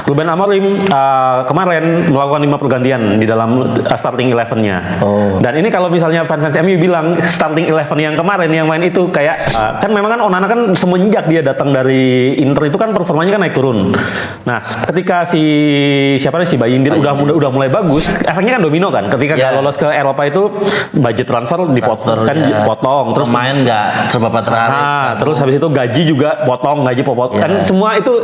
Ruben Amorim kemarin melakukan 5 pergantian di dalam starting 11-nya. Dan ini kalau misalnya fans MU bilang starting 11 yang kemarin yang main itu kayak kan memang kan Onana kan semenjak dia datang dari Inter itu kan performanya kan naik turun. Nah, ketika si Bayindir udah mulai bagus, efeknya kan domino kan. Ketika nggak lolos ke Eropa itu budget transfer dipotong kan, potong, terus main nggak seberapa tertarik. Terus habis itu gaji juga potong, kan semua itu.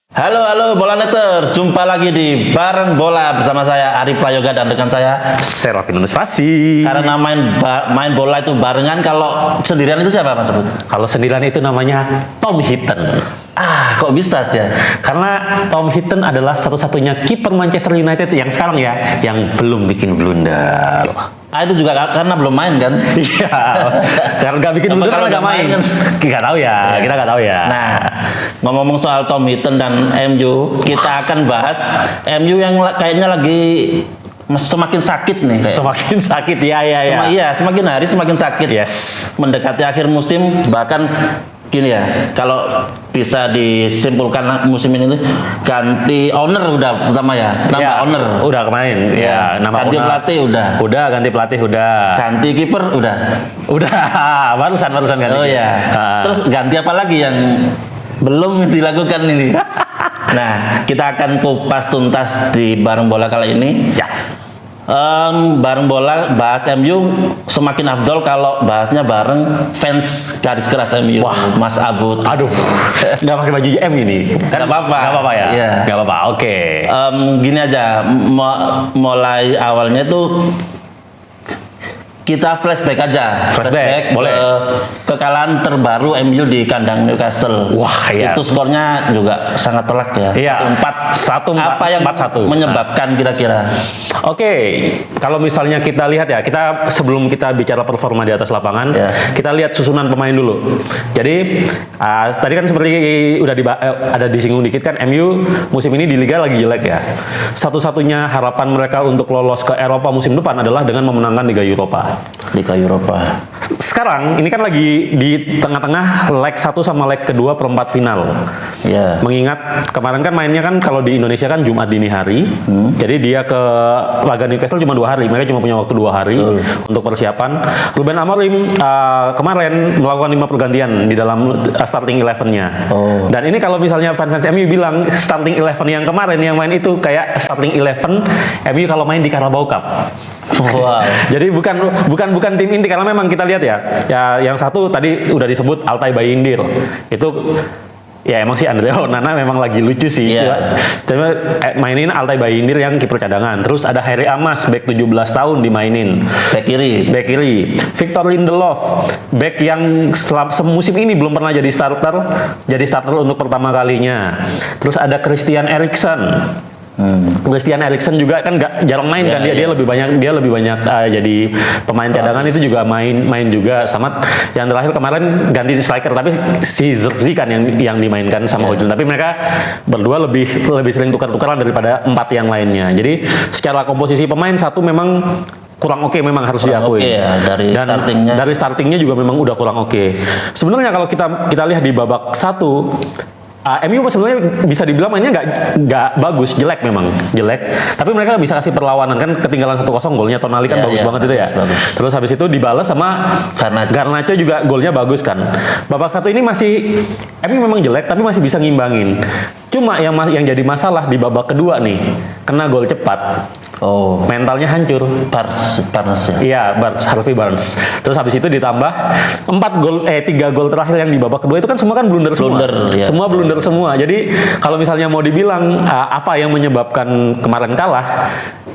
Halo Bolanetter, jumpa lagi di Bareng Bola bersama saya Ari Prayoga dan rekan saya Serafin Nusfasi. Karena main bola itu barengan, kalau sendirian itu siapa Mas sebut? Kalau sendirian itu namanya Tom Heaton. Kok bisa sih ya? Karena Tom Heaton adalah satu-satunya kiper Manchester United yang sekarang ya yang belum bikin blunder. Itu juga karena belum main kan? Iya. Karena nggak bikin blunder karena nggak main. Kita nggak tahu ya. Nah, ngomong soal Tom Heaton dan MU, kita akan bahas MU yang kayaknya lagi semakin sakit nih. Semakin sakit ya. Semakin hari semakin sakit. Yes. Mendekati akhir musim, bahkan gini ya, kalau bisa disimpulkan musim ini tuh ganti owner udah pertama ya, nambah owner. Udah kemarin ya, nambah ganti owner. Pelatih udah. Ganti pelatih udah. Ganti kiper udah. barusan ganti. Oh ya. Terus ganti apa lagi yang belum dilakukan ini? Nah, kita akan kupas tuntas di Bareng Bola kali ini. Ya. Bareng Bola bahas MU semakin afdol kalau bahasnya bareng fans garis keras MU. Wah. Mas Abud. Aduh, nggak pakai baju MU ini. Nggak apa-apa. Nggak apa-apa ya. Iya. Nggak apa-apa. Oke. Gini aja, mulai awalnya tuh kita flashback aja. Flashback, boleh. Kekalahan terbaru MU di kandang Newcastle. Wah, iya. Itu skornya juga sangat telak ya. Iya. 4-1. Apa yang 4-1 menyebabkan kira-kira? Oke, kalau misalnya kita lihat ya, sebelum kita bicara performa di atas lapangan, kita lihat susunan pemain dulu. Jadi tadi kan seperti udah ada disinggung dikit kan, MU musim ini di Liga lagi jelek ya. Satu-satunya harapan mereka untuk lolos ke Eropa musim depan adalah dengan memenangkan Liga Eropa. Sekarang ini kan lagi di tengah-tengah leg 1 sama leg kedua perempat final. Yeah. Mengingat kemarin kan mainnya kan kalau di Indonesia kan Jumat dini hari. Jadi dia ke laga Newcastle cuma 2 hari. Mereka cuma punya waktu 2 hari untuk persiapan. Ruben Amorim kemarin melakukan 5 pergantian di dalam starting 11-nya. Dan ini kalau misalnya fans MU bilang starting 11 yang kemarin yang main itu kayak starting 11 MU kalau main di Carabao Cup. Wow. Jadi bukan tim inti, karena memang kita lihat ya yang satu tadi udah disebut Altay Bayindir. Itu ya emang sih Andrea Onana memang lagi lucu sih. Cuma mainin Altay Bayindir yang kiper cadangan. Terus ada Harry Amas, back 17 tahun dimainin. Back kiri. Victor Lindelof, back yang semusim ini belum pernah jadi starter untuk pertama kalinya. Terus ada Christian Eriksen. Christian Eriksen juga kan jarang main kan, dia lebih banyak jadi pemain cadangan. Itu juga main juga. Sama yang terakhir kemarin ganti striker, tapi si Zirkzee kan yang dimainkan sama Højlund. Tapi mereka berdua lebih sering tukar-tukaran daripada 4 yang lainnya. Jadi secara komposisi pemain satu memang kurang oke, memang harus diakui. Dari startingnya juga memang udah kurang oke. Sebenarnya kalau kita lihat di babak 1, MU sebenarnya bisa dibilang mainnya nggak bagus, jelek. Tapi mereka bisa kasih perlawanan kan, ketinggalan 1-0 golnya Tonali kan bagus banget itu ya. Terus habis itu dibalas sama Garnacho juga, golnya bagus kan. Babak 1 ini masih MU memang jelek tapi masih bisa ngimbangin. Cuma yang jadi masalah di babak kedua nih, kena gol cepat. Mentalnya hancur. Barnes ya? Iya, Harvey Barnes. Terus habis itu ditambah 3 gol terakhir yang di babak kedua itu kan semua kan blunder semua. Semua blunder semua. Jadi kalau misalnya mau dibilang apa yang menyebabkan kemarin kalah,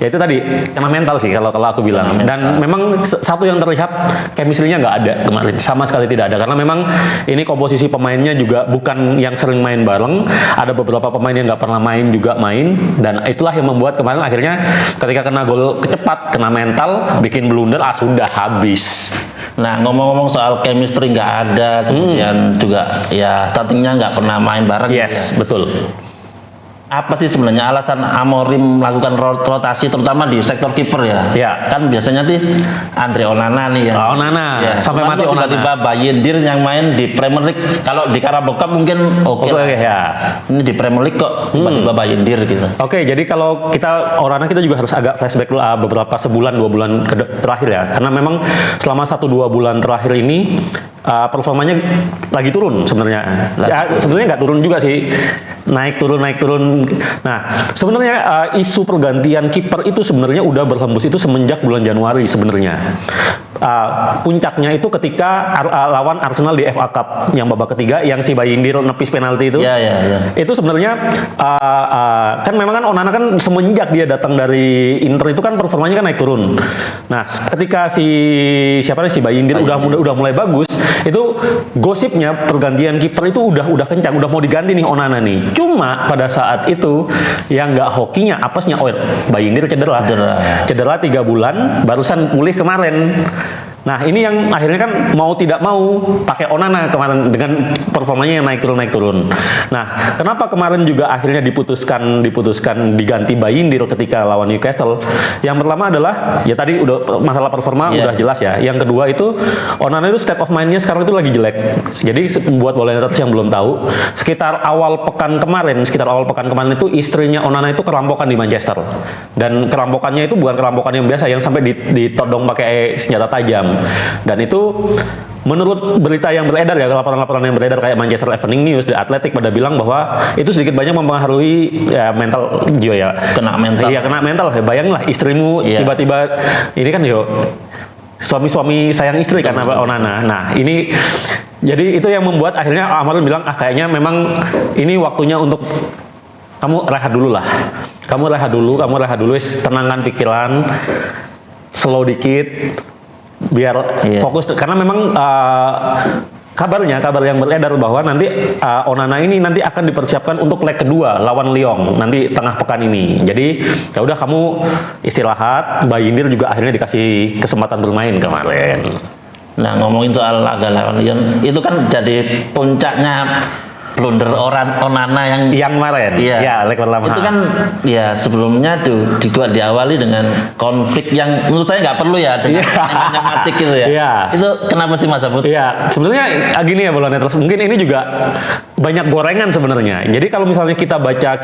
ya itu tadi kena mental sih kalau aku bilang. Dan memang satu yang terlihat chemistry-nya nggak ada kemarin, sama sekali tidak ada. Karena memang ini komposisi pemainnya juga bukan yang sering main bareng. Ada beberapa pemain yang nggak pernah main juga main, dan itulah yang membuat kemarin akhirnya ketika kena gol kecepat, kena mental, bikin blunder, sudah habis. Nah, ngomong-ngomong soal chemistry nggak ada, kemudian juga ya startingnya nggak pernah main bareng. Yes, betul. apa sih sebenarnya alasan Amorim melakukan rotasi terutama di sektor kiper ya? Ya. Kan biasanya tuh Andre Onana nih yang Onana, sampai cuman mati kok Onana. tiba-tiba Bayindir yang main di Premier League. Kalau di Carabao Cup mungkin oke lah. ya. Ini di Premier League kok tiba-tiba Bayindir gitu. Oke, jadi kalau kita Onana kita juga harus agak flashback dulu beberapa sebulan 2 bulan terakhir ya, karena memang selama 1-2 bulan terakhir ini performanya lagi turun sebenarnya. Ya, sebenarnya nggak turun juga sih, naik turun. Nah, sebenarnya isu pergantian kiper itu sebenarnya udah berhembus itu semenjak bulan Januari sebenarnya. Puncaknya itu ketika lawan Arsenal di FA Cup yang babak ketiga yang si Bayindir nepis penalti itu. Ya. Itu sebenarnya kan memang kan Onana kan semenjak dia datang dari Inter itu kan performanya kan naik turun. Nah, ketika si Bayindir udah mulai bagus, itu gosipnya pergantian kiper itu udah kencang, udah mau diganti nih Onana nih. Cuma pada saat itu yang nggak hokinya apesnya Bayindir cedera 3 bulan, barusan pulih kemarin. Nah, ini yang akhirnya kan mau tidak mau pakai Onana kemarin dengan performanya yang naik turun. Nah, kenapa kemarin juga akhirnya diputuskan diganti Bayindir ketika lawan Newcastle? Yang pertama adalah ya tadi udah masalah performa udah jelas ya. Yang kedua itu Onana itu state of mind-nya sekarang itu lagi jelek. Jadi buat bola neters yang belum tahu, sekitar awal pekan kemarin itu istrinya Onana itu kerampokan di Manchester. Dan kerampokannya itu bukan kerampokan yang biasa yang sampai ditodong pakai senjata tajam. Dan itu menurut berita yang beredar ya, laporan-laporan yang beredar kayak Manchester Evening News, The Athletic pada bilang bahwa itu sedikit banyak mempengaruhi ya, mental jiwa ya. Kena mental. Iya, kena mental. Bayanglah istrimu tiba-tiba ini kan suami-suami sayang istri kan Onana. Nah, ini jadi itu yang membuat akhirnya Amorim bilang kayaknya memang ini waktunya untuk kamu rehat dulu lah. Kamu rehat dulu, tenangkan pikiran, slow dikit. Biar fokus karena memang kabar yang beredar bahwa nanti Onana ini nanti akan dipersiapkan untuk leg kedua lawan Lyon nanti tengah pekan ini. Jadi ya udah kamu istirahat. Bayindir juga akhirnya dikasih kesempatan bermain kemarin. Nah, ngomongin soal laga lawan Lyon itu kan jadi puncaknya blunder Onana yang kemarin. Iya, leg pertama. Itu kan ya sebelumnya tuh juga diawali dengan konflik yang menurut saya nggak perlu ya dengan matematik gitu ya. Iya. Itu kenapa sih Mas Abud? Iya, sebenarnya gini ya bola neters. Mungkin ini juga banyak gorengan sebenarnya. Jadi kalau misalnya kita baca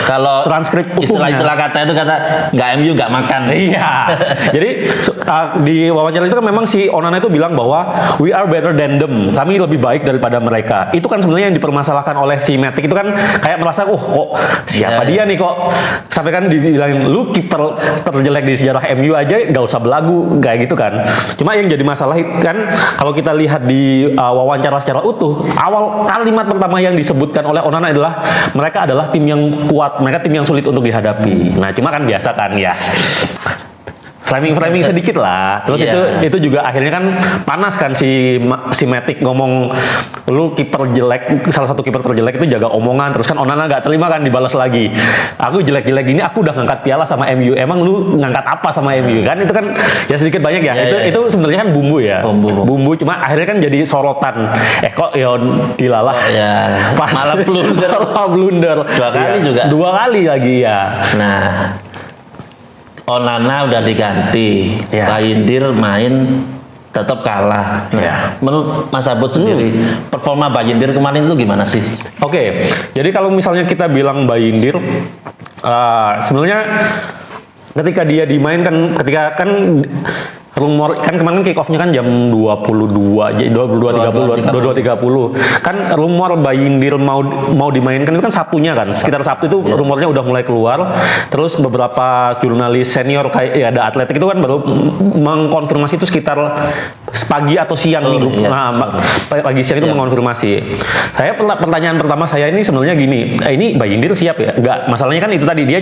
Kalau transkrip istilah kata itu kata nggak MU nggak makan. Iya. Jadi di wawancara itu kan memang si Onana itu bilang bahwa we are better than them. Kami lebih baik daripada mereka. Itu kan sebenarnya yang dipermasalahkan oleh si Matic itu kan kayak merasa kok siapa dia nih kok sampai kan dibilangin lu kiper terjelek di sejarah MU aja gak usah belagu kayak gitu kan. Cuma yang jadi masalah kan kalau kita lihat di wawancara secara utuh, awal kalimat pertama yang disebutkan oleh Onana adalah mereka adalah tim yang kuat, mereka tim yang sulit untuk dihadapi. Nah, cuma kan biasa kan ya. Framing sedikit lah. Terus itu juga akhirnya kan panas kan si Matic ngomong lu kiper jelek, salah satu kiper terjelek itu jaga omongan. Terus kan Onana nggak terima kan dibalas lagi. Aku jelek-jelek gini, aku udah ngangkat piala sama MU. Emang lu ngangkat apa sama MU kan? Itu kan ya sedikit banyak ya. Itu sebenarnya kan bumbu ya. Bumbu cuma akhirnya kan jadi sorotan. Kok dilalah. Pas malah blunder. 2 kali juga. 2 kali lagi ya. Nah, Onana udah diganti, Bayindir main tetap kalah. Nah, menurut Mas Abud sendiri, performa Bayindir kemarin itu gimana sih? Oke, jadi kalau misalnya kita bilang Bayindir, sebenarnya ketika dia dimainkan, ketika kan rumor kan kemarin kick off-nya kan jam 22.30 kan rumor Bayindir mau dimainkan itu kan Sabtunya kan sekitar Sabtu itu rumornya udah mulai keluar. Terus beberapa jurnalis senior kayak ya ada Atletik itu kan baru mengkonfirmasi itu sekitar pagi atau siang minggu. Pagi siang itu mengonfirmasi. Pertanyaan pertama saya ini sebenarnya gini, ini Bayindir siap ya? Enggak, masalahnya kan itu tadi dia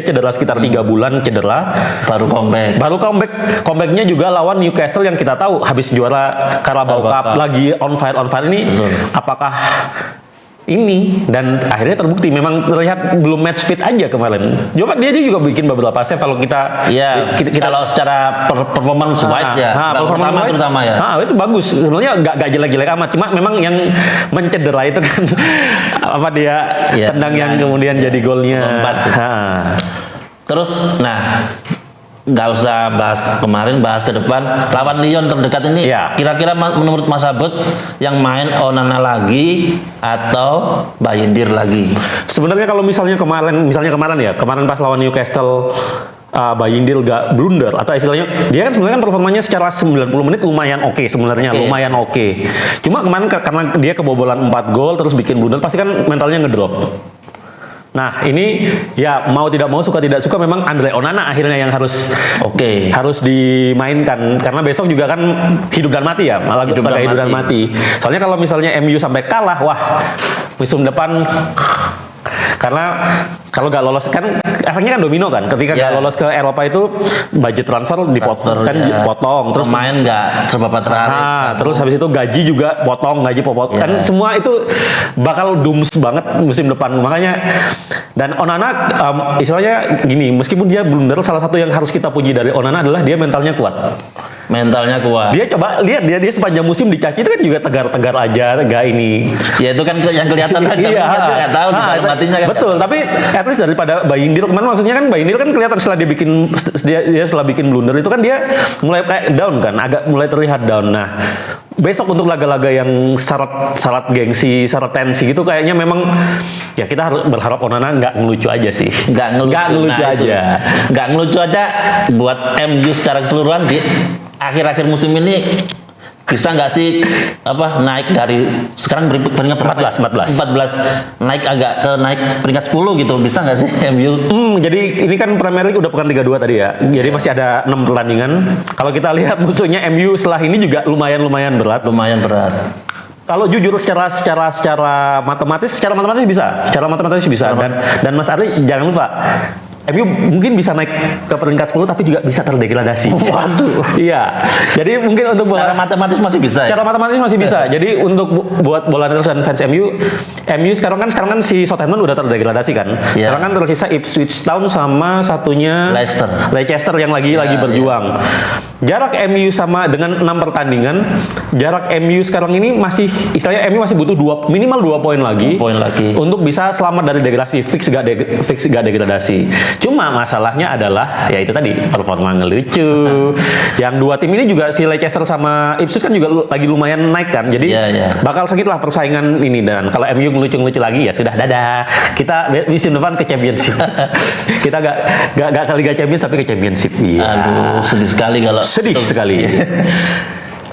cedera sekitar 3 bulan cedera baru comebacknya juga lawan Newcastle yang kita tahu habis juara Carabao Cup lagi on fire ini. Apakah ini, dan akhirnya terbukti memang terlihat belum match fit aja kemarin. Coba dia juga bikin beberapa save kalau kita kalau secara performance wise ya, pertama terutama ya. Itu bagus. Sebenarnya nggak jelek-jelek amat. Cuma memang yang mencedera itu kan apa dia tendang yang kemudian jadi golnya. Terus, nggak usah bahas kemarin, bahas ke depan. Lawan Lyon terdekat ini, kira-kira menurut Mas Abud yang main Onana lagi atau Bayindir lagi? Sebenarnya kalau misalnya kemarin pas lawan Newcastle, Bayindir gak blunder atau istilahnya dia kan sebenarnya performanya secara 90 menit lumayan oke sebenarnya, lumayan oke. Cuma kemarin karena dia kebobolan 4 gol terus bikin blunder, pasti kan mentalnya ngedrop. Nah ini ya mau tidak mau, suka tidak suka, memang Andre Onana akhirnya yang harus dimainkan, karena besok juga kan hidup dan mati ya, malah hidup dan mati. Soalnya kalau misalnya MU sampai kalah, wah musim depan, karena kalau nggak lolos kan efeknya kan domino kan, ketika nggak lolos ke Eropa itu budget transfer dipotong potong, terus pemain nggak terbabat tertarik, terus habis itu gaji juga potong, kan semua itu bakal dooms banget musim depan. Makanya, dan Onana istilahnya gini, meskipun dia blunder, salah satu yang harus kita puji dari Onana adalah dia mentalnya kuat. Dia coba lihat dia sepanjang musim dicaci itu kan juga tegar-tegar aja, enggak ini. Ya itu kan yang kelihatan aja. Nggak tahu di dalam hatinya kan. Betul, tapi at least daripada Bayindir kemarin, maksudnya kan Bayindir kan kelihatan setelah dia bikin blunder itu kan dia mulai kayak down kan, agak mulai terlihat down. Nah, besok untuk laga-laga yang syarat gengsi, syarat tensi gitu, kayaknya memang ya kita harus berharap Onana nggak ngelucu aja sih. Nggak ngelucu aja buat MU secara keseluruhan di akhir-akhir musim ini. Bisa nggak sih naik dari sekarang peringkat 14 naik peringkat 10 gitu, bisa nggak sih MU? Jadi ini kan Premier League udah pekan 32 tadi ya, jadi masih ada 6 pertandingan. Kalau kita lihat musuhnya MU setelah ini juga lumayan berat. Kalau jujur secara matematis bisa. Dan Mas Arli jangan lupa, MU mungkin bisa naik ke peringkat 10 tapi juga bisa terdegradasi. Waduh. Iya. Jadi mungkin untuk secara matematis masih bisa. Secara matematis masih bisa. Jadi untuk buat bola dan fans MU sekarang kan si Southampton udah terdegradasi kan. Sekarang kan tersisa Ipswich Town sama satunya Leicester yang lagi berjuang. Jarak MU sama dengan 6 pertandingan. Jarak MU sekarang ini masih butuh minimal 2 poin lagi. Untuk bisa selamat dari degradasi, fix gak degradasi. Cuma masalahnya adalah ya itu tadi, performa ngelucu. Yang dua tim ini juga, si Leicester sama Ipswich kan juga lagi lumayan naik kan. Jadi bakal sakit lah persaingan ini, dan kalau MU ngelucu lagi ya sudah, dadah. Kita musim depan ke Championship. Kita gak ke Liga Champions tapi ke Championship. Iya. Aduh, sedih sekali.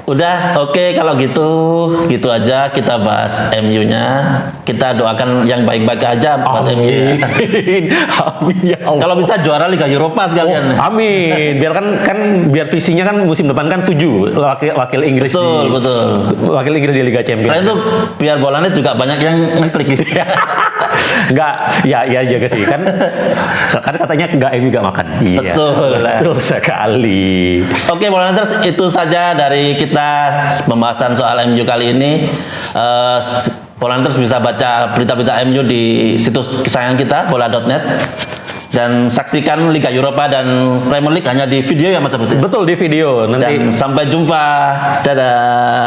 Udah, oke, kalau gitu aja kita bahas MU-nya. Kita doakan yang baik-baik aja buat MU. Amin ya Allah. Kalau bisa juara Liga Eropa sekalian. Amin. Biar visinya kan musim depan kan 7 wakil Inggris. Betul. Wakil Inggris di Liga Champions. Selain itu biar bolanya juga banyak yang ngeklik gitu. Enggak, ya juga sih kan. Karena katanya enggak MU enggak makan. Iya. Betul sekali. Oke, Bolaneters, itu saja dari kita pembahasan soal MU kali ini. Bolaneters bisa baca berita-berita MU di situs kesayangan kita, bola.net, dan saksikan Liga Eropa dan Premier League hanya di video ya Mas Abud. Betul, di video nanti. Dan sampai jumpa. Dadah.